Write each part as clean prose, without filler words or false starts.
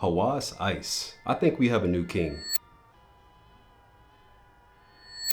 Hawas Ice. I think we have a new king.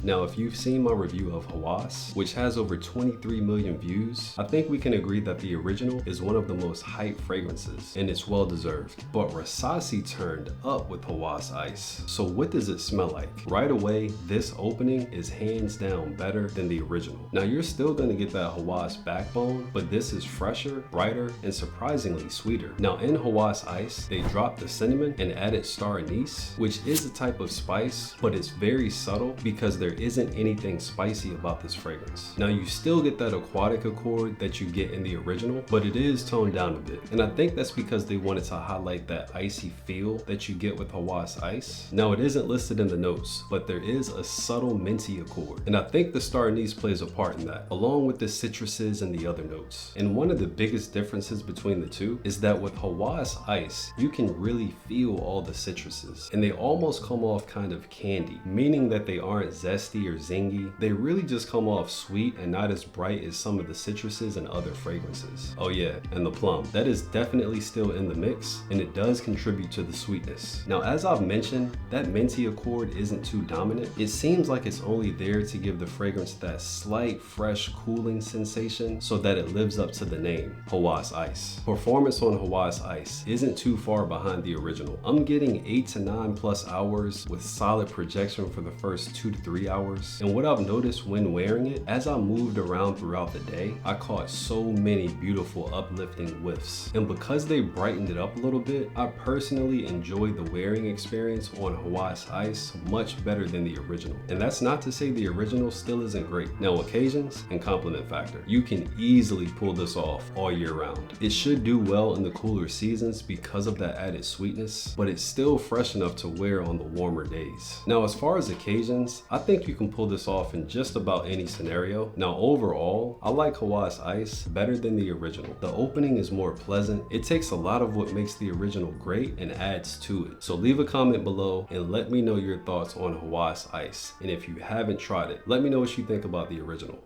Now, if you've seen my review of Hawas, which has over 23 million views, I think we can agree that the original is one of the most hyped fragrances, and it's well deserved. But Rasasi turned up with Hawas Ice. So what does it smell like? Right away, this opening is hands down better than the original. Now, you're still gonna get that Hawas backbone, but this is fresher, brighter, and surprisingly sweeter. Now, in Hawas Ice, they dropped the cinnamon and added star anise, which is a type of spice, but it's very subtle because there isn't anything spicy about this fragrance. Now, you still get that aquatic accord that you get in the original, but it is toned down a bit. And I think that's because they wanted to highlight that icy feel that you get with Hawas Ice. Now, it isn't listed in the notes, but there is a subtle minty accord. And I think the star anise plays a part in that, along with the citruses and the other notes. And one of the biggest differences between the two is that with Hawas Ice, you can really feel all the citruses, and they almost come off kind of candy, meaning that they aren't zesty or zingy. They really just come off sweet and not as bright as some of the citruses and other fragrances. Oh yeah, and the plum. That is definitely still in the mix, and it does contribute to the sweetness. Now, as I've mentioned, that minty accord isn't too dominant. It seems like it's only there to give the fragrance that slight, fresh, cooling sensation so that it lives up to the name, Hawas Ice. Performance on Hawas Ice isn't too far behind the original. I'm getting 8 to 9 plus hours with solid projection for the first 2 to 3 hours. And what I've noticed when wearing it, as I moved around throughout the day, I caught so many beautiful uplifting whiffs. And because they brightened it up a little bit, I personally enjoyed the wearing experience on Hawas Ice much better than the original. And that's not to say the original still isn't great. Now, occasions and compliment factor. You can easily pull this off all year round. It should do well in the cooler seasons because of that added sweetness, but it's still fresh enough to wear on the warmer days. Now, as far as occasions, I think you can pull this off in just about any scenario. Now, overall, I like Hawas Ice better than the original. The opening is more pleasant. It takes a lot of what makes the original great and adds to it. So leave a comment below and let me know your thoughts on Hawas Ice. And if you haven't tried it, let me know what you think about the original.